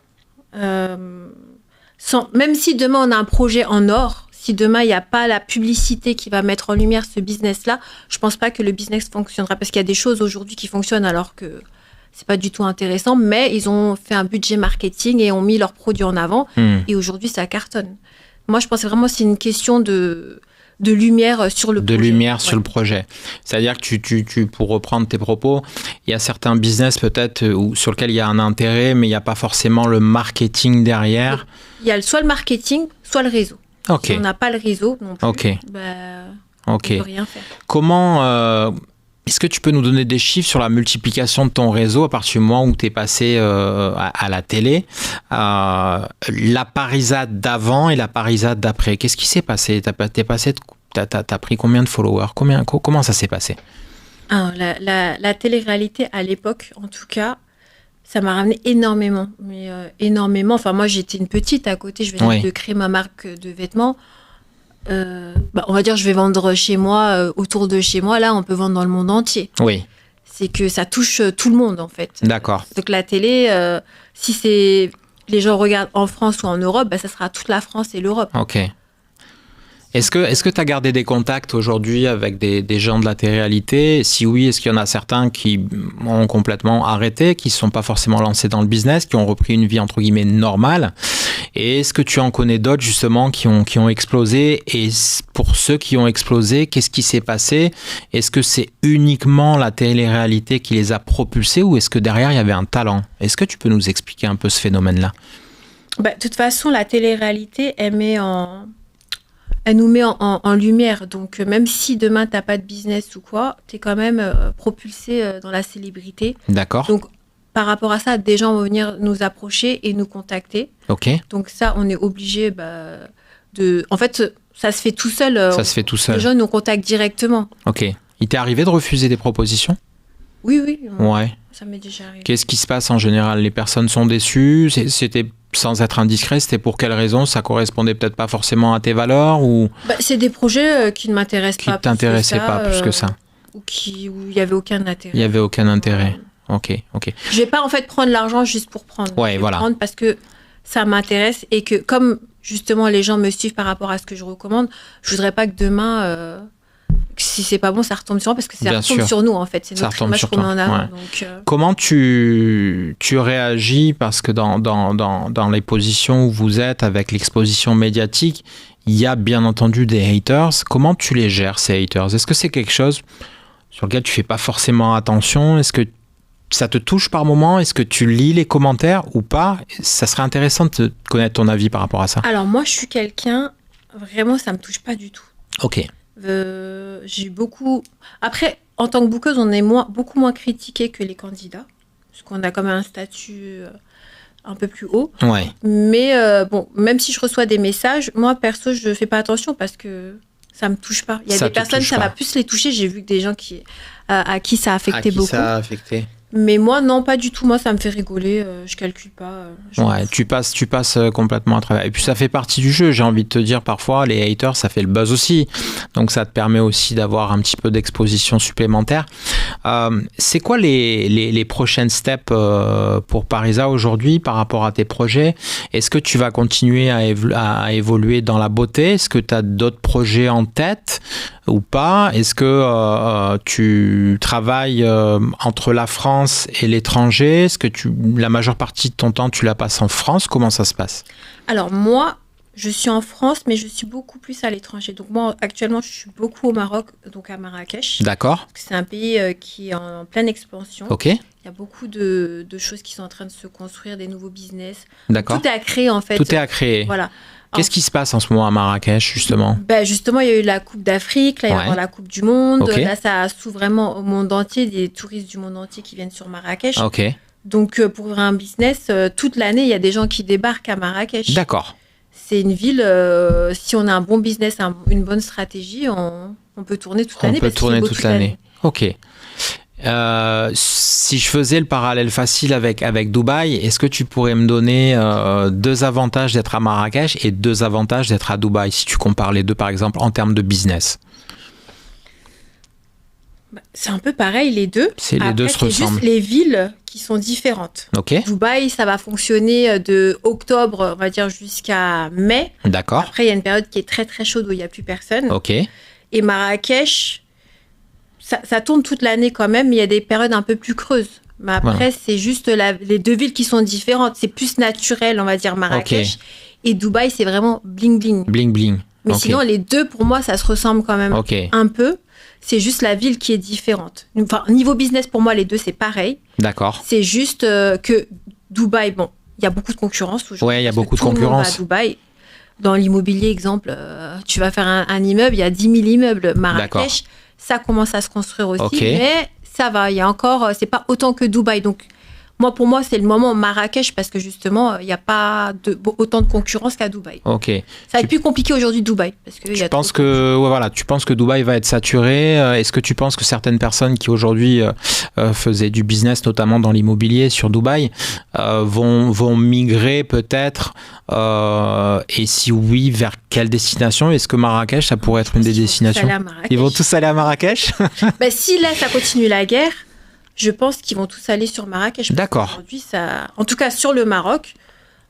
[SPEAKER 1] Même si demain on a un projet en or, si demain il n'y a pas la publicité qui va mettre en lumière ce business-là, je ne pense pas que le business fonctionnera. Parce qu'il y a des choses aujourd'hui qui fonctionnent alors que c'est pas du tout intéressant, mais ils ont fait un budget marketing et ont mis leurs produits en avant. Et aujourd'hui, ça cartonne. Moi, je pense vraiment que c'est une question de lumière sur le projet.
[SPEAKER 2] De lumière sur le projet. C'est-à-dire que tu, pour reprendre tes propos, il y a certains business peut-être sur lesquels il y a un intérêt, mais il n'y a pas forcément le marketing derrière.
[SPEAKER 1] Il y a soit le marketing, soit le réseau.
[SPEAKER 2] Okay.
[SPEAKER 1] Si on n'a pas le réseau non plus,
[SPEAKER 2] Okay.
[SPEAKER 1] on ne peut rien faire.
[SPEAKER 2] Comment Est-ce que tu peux nous donner des chiffres sur la multiplication de ton réseau à partir du moment où tu es passé à la télé, la Parisade d'avant et la Parisade d'après? Qu'est-ce qui s'est passé? T'as pris combien de followers? Comment ça s'est passé?
[SPEAKER 1] Alors, la télé-réalité, à l'époque, en tout cas, ça m'a ramené énormément. Mais énormément. Enfin, moi, j'étais une petite à côté. Je venais de créer ma marque de vêtements. On va dire, je vais vendre chez moi, autour de chez moi. Là, on peut vendre dans le monde entier.
[SPEAKER 2] Oui.
[SPEAKER 1] C'est que ça touche tout le monde, en fait.
[SPEAKER 2] D'accord.
[SPEAKER 1] Donc, la télé, si les gens regardent en France ou en Europe, ça sera toute la France et l'Europe.
[SPEAKER 2] Ok. Est-ce que tu as gardé des contacts aujourd'hui avec des gens de la télé-réalité? Si oui, est-ce qu'il y en a certains qui ont complètement arrêté, qui ne sont pas forcément lancés dans le business, qui ont repris une vie entre guillemets normale? Et est-ce que tu en connais d'autres justement qui ont explosé? Et pour ceux qui ont explosé, qu'est-ce qui s'est passé? Est-ce que c'est uniquement la télé-réalité qui les a propulsés ou est-ce que derrière il y avait un talent? Est-ce que tu peux nous expliquer un peu ce phénomène-là?
[SPEAKER 1] De toute façon, la télé-réalité, elle nous met en lumière. Donc, même si demain, tu n'as pas de business ou quoi, tu es quand même propulsé dans la célébrité.
[SPEAKER 2] D'accord.
[SPEAKER 1] Donc, par rapport à ça, des gens vont venir nous approcher et nous contacter.
[SPEAKER 2] Ok.
[SPEAKER 1] Donc, ça, on est obligé de... En fait, ça se fait tout seul.
[SPEAKER 2] Ça se fait tout seul.
[SPEAKER 1] Les gens nous contactent directement.
[SPEAKER 2] Ok. Il t'est arrivé de refuser des propositions?
[SPEAKER 1] Oui.
[SPEAKER 2] Ouais.
[SPEAKER 1] Ça m'est déjà arrivé.
[SPEAKER 2] Qu'est-ce qui se passe en général? Les personnes sont déçues? C'était... Sans être indiscret, c'était pour quelle raison? Ça correspondait peut-être pas forcément à tes valeurs ou...
[SPEAKER 1] C'est des projets qui ne m'intéressent pas.
[SPEAKER 2] Qui t'intéressaient pas plus que ça.
[SPEAKER 1] Où il n'y avait aucun intérêt.
[SPEAKER 2] Il n'y avait aucun intérêt. Ok.
[SPEAKER 1] Je vais pas en fait prendre l'argent juste pour prendre.
[SPEAKER 2] Ouais, voilà.
[SPEAKER 1] Prendre parce que ça m'intéresse et que comme justement les gens me suivent par rapport à ce que je recommande, je voudrais pas que demain... si c'est pas bon, ça retombe sur nous parce que ça retombe sur nous en fait. C'est notre image qu'on met en avant.
[SPEAKER 2] Ouais.
[SPEAKER 1] Donc,
[SPEAKER 2] Comment tu réagis parce que dans les positions où vous êtes avec l'exposition médiatique, il y a bien entendu des haters. Comment tu les gères ces haters? Est-ce que c'est quelque chose sur lequel tu fais pas forcément attention? Est-ce que ça te touche par moment? Est-ce que tu lis les commentaires ou pas? Ça serait intéressant de connaître ton avis par rapport à ça.
[SPEAKER 1] Alors moi, je suis quelqu'un vraiment, ça me touche pas du tout.
[SPEAKER 2] Ok.
[SPEAKER 1] J'ai eu beaucoup. Après, en tant que bookeuse, on est beaucoup moins critiqué que les candidats, parce qu'on a quand même un statut un peu plus haut.
[SPEAKER 2] Ouais.
[SPEAKER 1] Mais même si je reçois des messages, moi perso, je fais pas attention parce que ça me touche pas. Il y a des personnes, ça va plus les toucher. J'ai vu que des gens à qui ça a affecté beaucoup.
[SPEAKER 2] Ça a affecté.
[SPEAKER 1] Mais moi, non, pas du tout. Moi, ça me fait rigoler. Je calcule pas.
[SPEAKER 2] Tu passes complètement à travers. Et puis, ça fait partie du jeu. J'ai envie de te dire, parfois, les haters, ça fait le buzz aussi. Donc, ça te permet aussi d'avoir un petit peu d'exposition supplémentaire. C'est quoi les prochaines steps pour Parisa aujourd'hui par rapport à tes projets? Est-ce que tu vas continuer à évoluer dans la beauté? Est-ce que tu as d'autres projets en tête ou pas? Est-ce que tu travailles entre la France et l'étranger? Est-ce que la majeure partie de ton temps, tu la passes en France? Comment ça se passe?
[SPEAKER 1] Alors moi, je suis en France, mais je suis beaucoup plus à l'étranger. Donc moi, actuellement, je suis beaucoup au Maroc, donc à Marrakech.
[SPEAKER 2] D'accord.
[SPEAKER 1] C'est un pays qui est en pleine expansion.
[SPEAKER 2] Ok.
[SPEAKER 1] Il y a beaucoup de choses qui sont en train de se construire, des nouveaux business.
[SPEAKER 2] D'accord.
[SPEAKER 1] Tout est à créer en fait.
[SPEAKER 2] Tout est à créer.
[SPEAKER 1] Voilà.
[SPEAKER 2] Qu'est-ce qui se passe en ce moment à Marrakech, justement?
[SPEAKER 1] Justement, il y a eu la Coupe d'Afrique, là, il va y avoir la Coupe du Monde.
[SPEAKER 2] Okay.
[SPEAKER 1] Là, ça s'ouvre vraiment au monde entier, des touristes du monde entier qui viennent sur Marrakech.
[SPEAKER 2] Ok.
[SPEAKER 1] Donc, pour un business, toute l'année, il y a des gens qui débarquent à Marrakech.
[SPEAKER 2] D'accord.
[SPEAKER 1] C'est une ville, si on a un bon business, une bonne stratégie, on peut tourner toute l'année.
[SPEAKER 2] On peut tourner toute l'année. Ok. Si je faisais le parallèle facile avec Dubaï, est-ce que tu pourrais me donner 2 avantages d'être à Marrakech et 2 avantages d'être à Dubaï, si tu compares les deux, par exemple, en termes de business?
[SPEAKER 1] C'est un peu pareil, les deux.
[SPEAKER 2] Les deux se ressemblent.
[SPEAKER 1] C'est juste les villes qui sont différentes.
[SPEAKER 2] Ok.
[SPEAKER 1] Dubaï, ça va fonctionner de octobre, on va dire, jusqu'à mai.
[SPEAKER 2] D'accord.
[SPEAKER 1] Après, il y a une période qui est très, très chaude où il n'y a plus personne.
[SPEAKER 2] Ok.
[SPEAKER 1] Et Marrakech... Ça tourne toute l'année quand même, mais il y a des périodes un peu plus creuses. Mais après, c'est juste les deux villes qui sont différentes. C'est plus naturel, on va dire, Marrakech. Okay. Et Dubaï, c'est vraiment bling-bling.
[SPEAKER 2] Bling-bling.
[SPEAKER 1] Mais sinon, les deux, pour moi, ça se ressemble quand même un peu. C'est juste la ville qui est différente. Enfin, niveau business, pour moi, les deux, c'est pareil.
[SPEAKER 2] D'accord.
[SPEAKER 1] C'est juste que Dubaï, bon, il y a beaucoup de concurrence aujourd'hui.
[SPEAKER 2] Ouais, il y a beaucoup de concurrence.
[SPEAKER 1] À Dubaï. Dans l'immobilier, exemple, tu vas faire un immeuble, il y a 10 000 immeubles. Marrakech, Ça commence à se construire aussi,
[SPEAKER 2] Ok.
[SPEAKER 1] mais ça va. Il y a encore, c'est pas autant que Dubaï. Donc, pour moi, c'est le moment Marrakech parce que justement, il n'y a pas autant de concurrence qu'à Dubaï.
[SPEAKER 2] Ok.
[SPEAKER 1] Ça va être plus compliqué aujourd'hui Dubaï. Parce que
[SPEAKER 2] Tu penses que Dubaï va être saturé? Est-ce que tu penses que certaines personnes qui aujourd'hui faisaient du business, notamment dans l'immobilier sur Dubaï, vont migrer peut-être? Et si oui, vers quelle destination? Est-ce que Marrakech, ça pourrait être une des destinations? Ils vont tous aller à Marrakech?
[SPEAKER 1] Si là, ça continue la guerre, je pense qu'ils vont tous aller sur Marrakech.
[SPEAKER 2] D'accord.
[SPEAKER 1] Aujourd'hui, en tout cas sur le Maroc,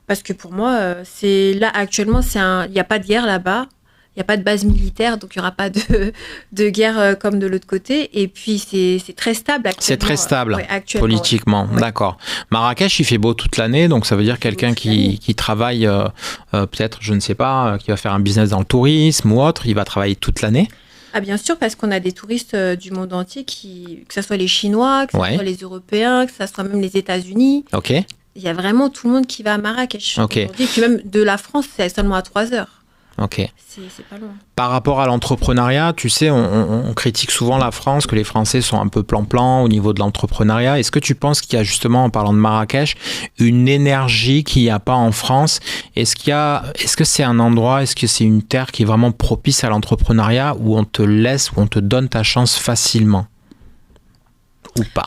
[SPEAKER 1] parce que pour moi, c'est là actuellement, il n'y a pas de guerre là-bas, il n'y a pas de base militaire, donc il n'y aura pas de guerre comme de l'autre côté. Et puis c'est très stable actuellement.
[SPEAKER 2] C'est très stable politiquement,
[SPEAKER 1] ouais.
[SPEAKER 2] D'accord. Marrakech, il fait beau toute l'année, donc ça veut dire quelqu'un qui travaille, peut-être, je ne sais pas, qui va faire un business dans le tourisme ou autre, il va travailler toute l'année.
[SPEAKER 1] Ah bien sûr, parce qu'on a des touristes du monde entier, que ce soit les Chinois, que ce soit les Européens, que ce soit même les États-Unis.
[SPEAKER 2] Ok.
[SPEAKER 1] Il y a vraiment tout le monde qui va à Marrakech.
[SPEAKER 2] Ok.
[SPEAKER 1] Et puis même de la France, c'est seulement à 3 heures.
[SPEAKER 2] Ok.
[SPEAKER 1] C'est pas loin.
[SPEAKER 2] Par rapport à l'entrepreneuriat, tu sais, on critique souvent la France, que les Français sont un peu plan-plan au niveau de l'entrepreneuriat. Est-ce que tu penses qu'il y a justement, en parlant de Marrakech, une énergie qu'il n'y a pas en France? Est-ce que c'est un endroit, est-ce que c'est une terre qui est vraiment propice à l'entrepreneuriat, où on te laisse, où on te donne ta chance facilement? Ou pas?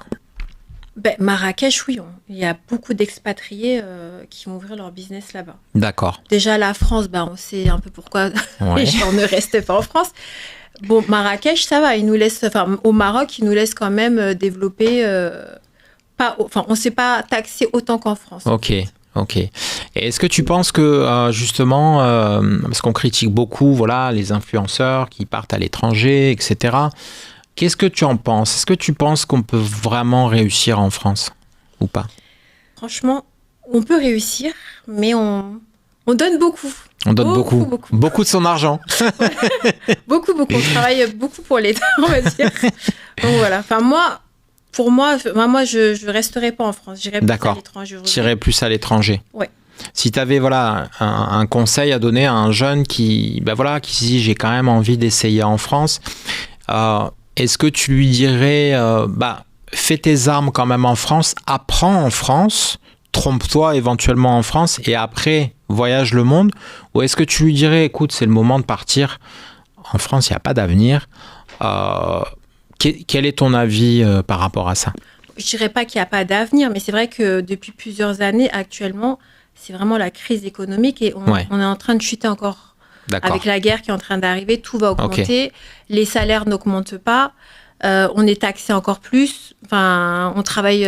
[SPEAKER 1] Marrakech, oui. Il y a beaucoup d'expatriés qui vont ouvrir leur business là-bas.
[SPEAKER 2] D'accord.
[SPEAKER 1] Déjà, la France, on sait un peu pourquoi les gens ne restent pas en France. Bon, Marrakech, ça va. Au Maroc, ils nous laissent quand même développer. On ne s'est pas taxé autant qu'en France.
[SPEAKER 2] Ok. Et est-ce que tu penses que justement, parce qu'on critique beaucoup, les influenceurs qui partent à l'étranger, etc. Qu'est-ce que tu en penses? Est-ce que tu penses qu'on peut vraiment réussir en France ou pas?
[SPEAKER 1] Franchement, on peut réussir, mais on donne beaucoup.
[SPEAKER 2] On donne beaucoup de son argent.
[SPEAKER 1] Beaucoup. On travaille beaucoup pour l'État, on va dire. Donc voilà. Pour moi, je ne resterai pas en France. J'irai plus à l'étranger.
[SPEAKER 2] J'irai plus à l'étranger.
[SPEAKER 1] Oui.
[SPEAKER 2] Si tu avais un conseil à donner à un jeune qui se dit j'ai quand même envie d'essayer en France, est-ce que tu lui dirais, fais tes armes quand même en France, apprends en France, trompe-toi éventuellement en France et après voyage le monde? Ou est-ce que tu lui dirais, écoute, c'est le moment de partir, en France il n'y a pas d'avenir? Quel est ton avis par rapport à ça?
[SPEAKER 1] Je ne dirais pas qu'il n'y a pas d'avenir, mais c'est vrai que depuis plusieurs années, actuellement, c'est vraiment la crise économique et on est en train de chuter encore.
[SPEAKER 2] D'accord.
[SPEAKER 1] Avec la guerre qui est en train d'arriver, tout va augmenter. Les salaires n'augmentent pas. On est taxé encore plus. On travaille,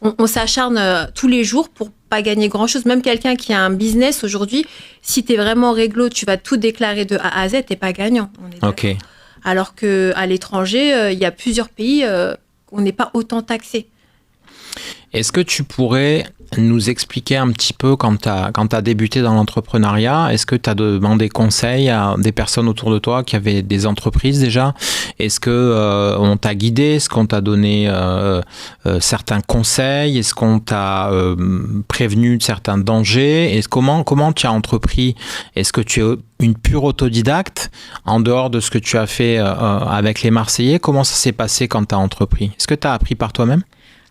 [SPEAKER 1] on s'acharne tous les jours pour pas gagner grand-chose. Même quelqu'un qui a un business aujourd'hui, si tu es vraiment réglo, tu vas tout déclarer de A à Z, tu n'es pas gagnant.
[SPEAKER 2] Ok.
[SPEAKER 1] Alors qu'à l'étranger, il y a plusieurs pays où on n'est pas autant taxé.
[SPEAKER 2] Est-ce que tu pourrais nous expliquer un petit peu quand tu as débuté dans l'entrepreneuriat? Est-ce que tu as demandé conseil à des personnes autour de toi qui avaient des entreprises déjà? Est-ce que on t'a guidé? Est-ce qu'on t'a donné certains conseils? Est-ce qu'on t'a prévenu de certains dangers? Comment tu as entrepris? Est-ce que tu es une pure autodidacte en dehors de ce que tu as fait avec les Marseillais? Comment ça s'est passé quand tu as entrepris? Est-ce que tu as appris par toi-même?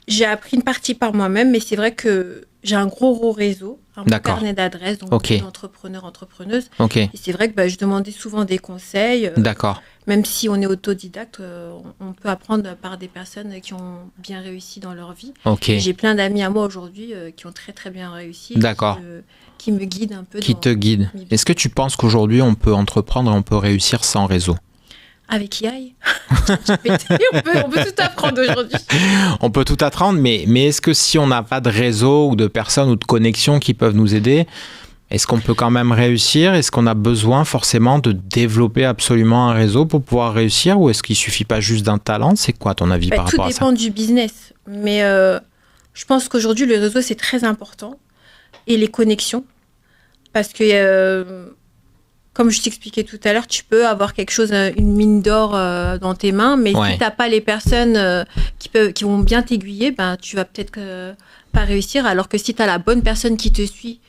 [SPEAKER 1] J'ai appris une partie par moi-même, mais c'est vrai que j'ai un gros réseau, un bon carnet d'adresses, donc beaucoup d'entrepreneurs, entrepreneuses. Et c'est vrai que je demandais souvent des conseils.
[SPEAKER 2] D'accord.
[SPEAKER 1] Même si on est autodidacte, on peut apprendre par des personnes qui ont bien réussi dans leur vie. J'ai plein d'amis à moi aujourd'hui qui ont très très bien réussi.
[SPEAKER 2] D'accord.
[SPEAKER 1] Qui me guident un peu.
[SPEAKER 2] Qui te guident. Est-ce que tu penses qu'aujourd'hui on peut entreprendre et on peut réussir sans réseau?
[SPEAKER 1] Avec AI, on peut tout apprendre aujourd'hui.
[SPEAKER 2] On peut tout apprendre, mais est-ce que si on n'a pas de réseau ou de personnes ou de connexions qui peuvent nous aider, est-ce qu'on peut quand même réussir? Est-ce qu'on a besoin forcément de développer absolument un réseau pour pouvoir réussir? Ou est-ce qu'il ne suffit pas juste d'un talent? C'est quoi ton avis par rapport à ça?
[SPEAKER 1] Tout dépend du business. Mais je pense qu'aujourd'hui, le réseau, c'est très important. Et les connexions. Parce que... comme je t'expliquais tout à l'heure, tu peux avoir quelque chose, une mine d'or dans tes mains, mais si tu n'as pas les personnes qui vont bien t'aiguiller, tu vas peut-être pas réussir. Alors que si tu as la bonne personne qui te suit,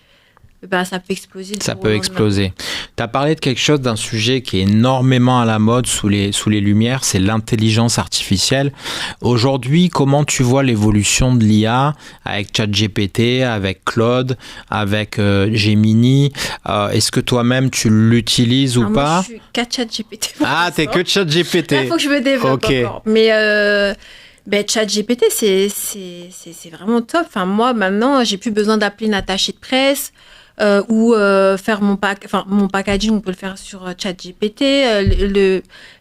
[SPEAKER 1] ça peut exploser.
[SPEAKER 2] Ça peut exploser. Tu as parlé de quelque chose, d'un sujet qui est énormément à la mode sous les lumières, c'est l'intelligence artificielle. Aujourd'hui, comment tu vois l'évolution de l'IA avec ChatGPT, avec Claude, avec Gemini? Est-ce que toi-même tu l'utilises ou pas?
[SPEAKER 1] Moi, je suis qu'à ChatGPT.
[SPEAKER 2] Ah, t'es que ChatGPT.
[SPEAKER 1] Il faut que je me développe encore. Mais ChatGPT, c'est vraiment top. Enfin, moi, maintenant, j'ai plus besoin d'appeler une attachée de presse ou faire mon packaging, on peut le faire sur ChatGPT.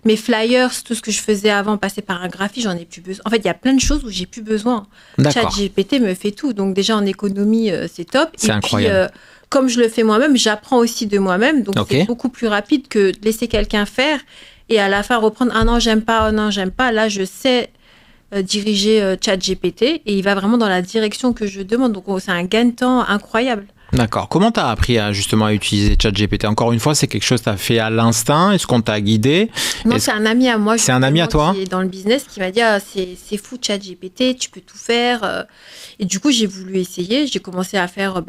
[SPEAKER 1] Mes flyers, tout ce que je faisais avant, passer par un graphiste, j'en ai plus besoin. En fait, il y a plein de choses où j'ai plus besoin. ChatGPT me fait tout. Donc déjà, en économie, c'est top.
[SPEAKER 2] C'est incroyable.
[SPEAKER 1] Puis, comme je le fais moi-même, j'apprends aussi de moi-même. Donc, c'est beaucoup plus rapide que de laisser quelqu'un faire et à la fin reprendre « Ah non, j'aime pas, oh non, j'aime pas ». Là, je sais diriger ChatGPT et il va vraiment dans la direction que je demande. Donc, c'est un gain de temps incroyable.
[SPEAKER 2] D'accord. Comment tu as appris justement à utiliser ChatGPT? Encore une fois, c'est quelque chose que tu as fait à l'instinct? Est-ce qu'on t'a guidé?
[SPEAKER 1] Non, c'est un ami à moi.
[SPEAKER 2] C'est un ami à toi?
[SPEAKER 1] Qui est dans le business qui m'a dit c'est fou ChatGPT, tu peux tout faire. Et du coup, j'ai voulu essayer. J'ai commencé à faire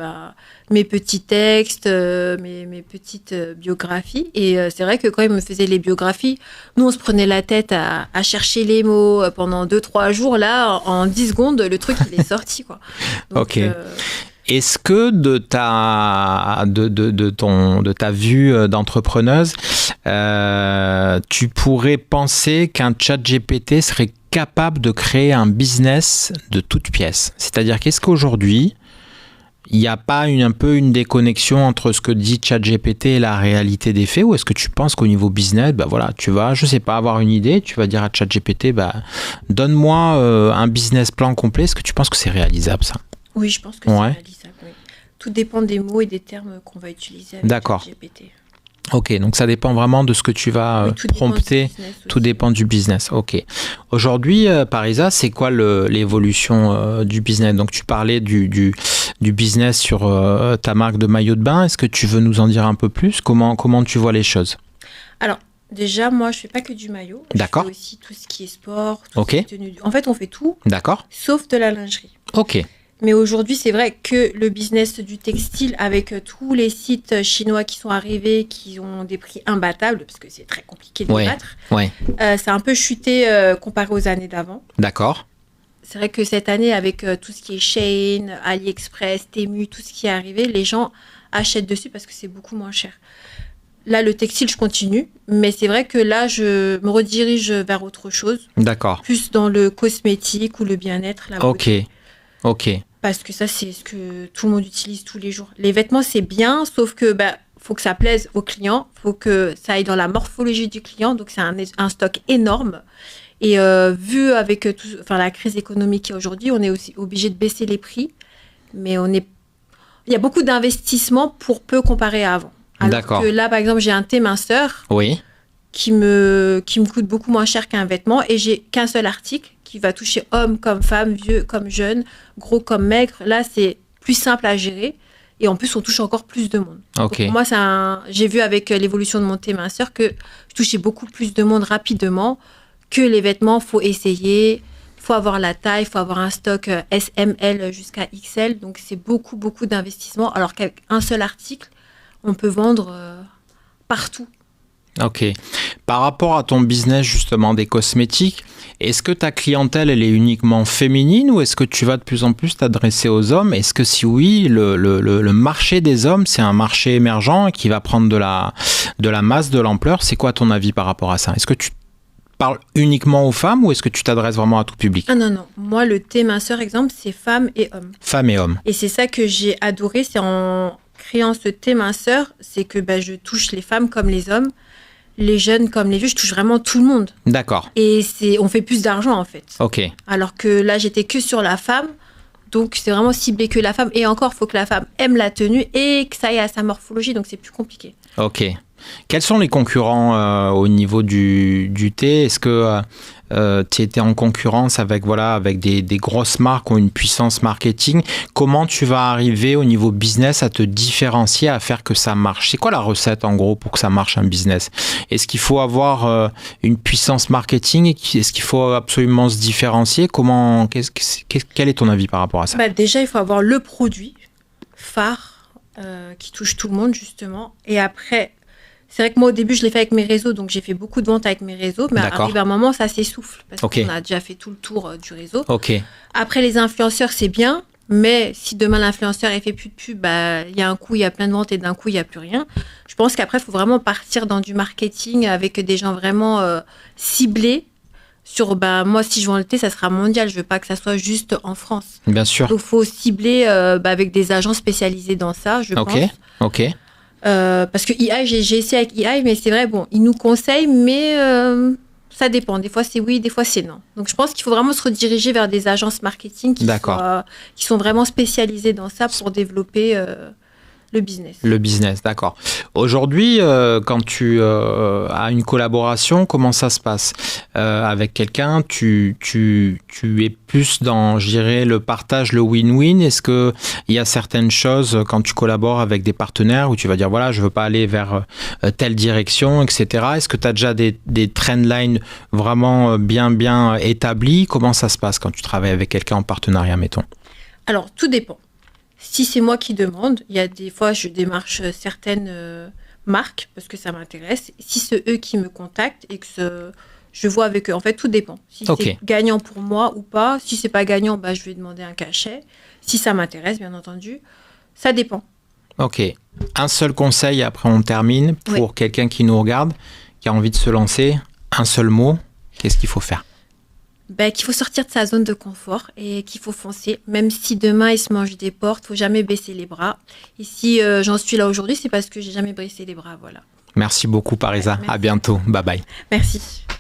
[SPEAKER 1] mes petits textes, mes petites biographies. Et c'est vrai que quand il me faisait les biographies, nous, on se prenait la tête à chercher les mots pendant 2-3 jours. Là, en 10 secondes, le truc, il est sorti, quoi. Donc,
[SPEAKER 2] est-ce que de ta vue d'entrepreneuse, tu pourrais penser qu'un ChatGPT serait capable de créer un business de toutes pièces? C'est-à-dire qu'est-ce qu'aujourd'hui, il n'y a pas un peu une déconnexion entre ce que dit ChatGPT et la réalité des faits? Ou est-ce que tu penses qu'au niveau business, tu vas, je sais pas, avoir une idée, tu vas dire à ChatGPT, donne-moi un business plan complet. Est-ce que tu penses que c'est réalisable, ça?
[SPEAKER 1] Oui, je pense que c'est réalisable. Oui. Tout dépend des mots et des termes qu'on va utiliser avec ChatGPT.
[SPEAKER 2] Ok, donc ça dépend vraiment de ce que tu vas prompter. Tout dépend du business. Ok. Aujourd'hui, Parisa, c'est quoi l'évolution du business? Donc tu parlais du business sur ta marque de maillot de bain. Est-ce que tu veux nous en dire un peu plus? Comment tu vois les choses?
[SPEAKER 1] Alors, déjà, moi, je fais pas que du maillot.
[SPEAKER 2] D'accord.
[SPEAKER 1] Je fais aussi tout ce qui est sport, tout ce qui est tenue. En fait, on fait tout.
[SPEAKER 2] D'accord.
[SPEAKER 1] Sauf de la lingerie.
[SPEAKER 2] Ok.
[SPEAKER 1] Mais aujourd'hui, c'est vrai que le business du textile, avec tous les sites chinois qui sont arrivés, qui ont des prix imbattables, parce que c'est très compliqué de les battre, ça a un peu chuté comparé aux années d'avant.
[SPEAKER 2] D'accord.
[SPEAKER 1] C'est vrai que cette année, avec tout ce qui est Shein, AliExpress, Temu, tout ce qui est arrivé, les gens achètent dessus parce que c'est beaucoup moins cher. Là, le textile, je continue, mais c'est vrai que là, je me redirige vers autre chose.
[SPEAKER 2] D'accord.
[SPEAKER 1] Plus dans le cosmétique ou le bien-être. La beauté.
[SPEAKER 2] Ok.
[SPEAKER 1] Parce que ça, c'est ce que tout le monde utilise tous les jours. Les vêtements, c'est bien, sauf que faut que ça plaise aux clients, faut que ça aille dans la morphologie du client. Donc, c'est un stock énorme. Et vu avec la crise économique qu'il y a aujourd'hui, on est aussi obligé de baisser les prix. Mais il y a beaucoup d'investissements pour peu comparé à avant. Alors que là, par exemple, j'ai un thé minceur qui me coûte beaucoup moins cher qu'un vêtement et j'ai qu'un seul article qui va toucher homme comme femme, vieux comme jeune, gros comme maigre. Là, c'est plus simple à gérer et en plus, on touche encore plus de monde. Donc, pour moi, j'ai vu avec l'évolution de mon thé minceur que je touchais beaucoup plus de monde rapidement que les vêtements. Faut essayer, faut avoir la taille, faut avoir un stock SML jusqu'à XL. Donc, c'est beaucoup, beaucoup d'investissement. Alors qu'avec un seul article, on peut vendre partout.
[SPEAKER 2] Ok. Par rapport à ton business justement des cosmétiques, est-ce que ta clientèle elle est uniquement féminine ou est-ce que tu vas de plus en plus t'adresser aux hommes? Est-ce que si oui, le marché des hommes c'est un marché émergent qui va prendre de la masse, de l'ampleur? C'est quoi ton avis par rapport à ça? Est-ce que tu parles uniquement aux femmes ou est-ce que tu t'adresses vraiment à tout public?
[SPEAKER 1] Ah non. Moi, le thé minceur, exemple, c'est femmes et hommes.
[SPEAKER 2] Femmes et hommes.
[SPEAKER 1] Et c'est ça que j'ai adoré, c'est en créant ce thé minceur, c'est que je touche les femmes comme les hommes, les jeunes comme les vieux, je touche vraiment tout le monde.
[SPEAKER 2] D'accord.
[SPEAKER 1] Et on fait plus d'argent en fait.
[SPEAKER 2] Ok.
[SPEAKER 1] Alors que là, j'étais que sur la femme, donc c'est vraiment ciblé que la femme. Et encore, il faut que la femme aime la tenue et que ça aille à sa morphologie, donc c'est plus compliqué.
[SPEAKER 2] Ok. Quels sont les concurrents au niveau du thé? Est-ce que tu étais en concurrence avec des grosses marques qui ont une puissance marketing? Comment tu vas arriver au niveau business à te différencier, à faire que ça marche? C'est quoi la recette en gros pour que ça marche un business? Est-ce qu'il faut avoir une puissance marketing? Est-ce qu'il faut absolument se différencier? Quel est ton avis par rapport à ça?
[SPEAKER 1] Déjà, il faut avoir le produit phare qui touche tout le monde, justement. Et après, c'est vrai que moi, au début, je l'ai fait avec mes réseaux, donc j'ai fait beaucoup de ventes avec mes réseaux, mais arrive à un moment, ça s'essouffle, parce qu'on a déjà fait tout le tour du réseau. Après, les influenceurs, c'est bien, mais si demain, l'influenceur ne fait plus de pub, il y a un coup, il y a plein de ventes, et d'un coup, il n'y a plus rien. Je pense qu'après, il faut vraiment partir dans du marketing avec des gens vraiment ciblés, sur moi, si je vends le thé, ça sera mondial. Je veux pas que ça soit juste en France.
[SPEAKER 2] Bien sûr.
[SPEAKER 1] Donc, faut cibler avec des agents spécialisés dans ça, je pense. Parce que EI, j'ai essayé avec EI, mais c'est vrai, bon, ils nous conseillent, mais ça dépend. Des fois, c'est oui, des fois, c'est non. Donc, je pense qu'il faut vraiment se rediriger vers des agences marketing qui sont vraiment spécialisées dans ça pour développer le business.
[SPEAKER 2] Le business, d'accord. Aujourd'hui, quand tu as une collaboration, comment ça se passe avec quelqu'un? Tu es plus dans, je dirais, le partage, le win-win. Est-ce qu'il y a certaines choses quand tu collabores avec des partenaires où tu vas dire, voilà, je ne veux pas aller vers telle direction, etc. Est-ce que tu as déjà des trendlines vraiment bien établies? Comment ça se passe quand tu travailles avec quelqu'un en partenariat, mettons?
[SPEAKER 1] Alors, tout dépend. Si c'est moi qui demande, il y a des fois, je démarche certaines marques parce que ça m'intéresse. Si c'est eux qui me contactent et que je vois avec eux, en fait, tout dépend. Si c'est gagnant pour moi ou pas. Si c'est pas gagnant, je vais demander un cachet. Si ça m'intéresse, bien entendu. Ça dépend.
[SPEAKER 2] Ok. Un seul conseil, après on termine, pour quelqu'un qui nous regarde, qui a envie de se lancer, un seul mot, qu'est-ce qu'il faut faire?
[SPEAKER 1] Qu'il faut sortir de sa zone de confort et qu'il faut foncer. Même si demain, il se mange des portes, il ne faut jamais baisser les bras. Et si j'en suis là aujourd'hui, c'est parce que je n'ai jamais baissé les bras. Voilà.
[SPEAKER 2] Merci beaucoup, Parisa. À bientôt. Bye bye.
[SPEAKER 1] Merci.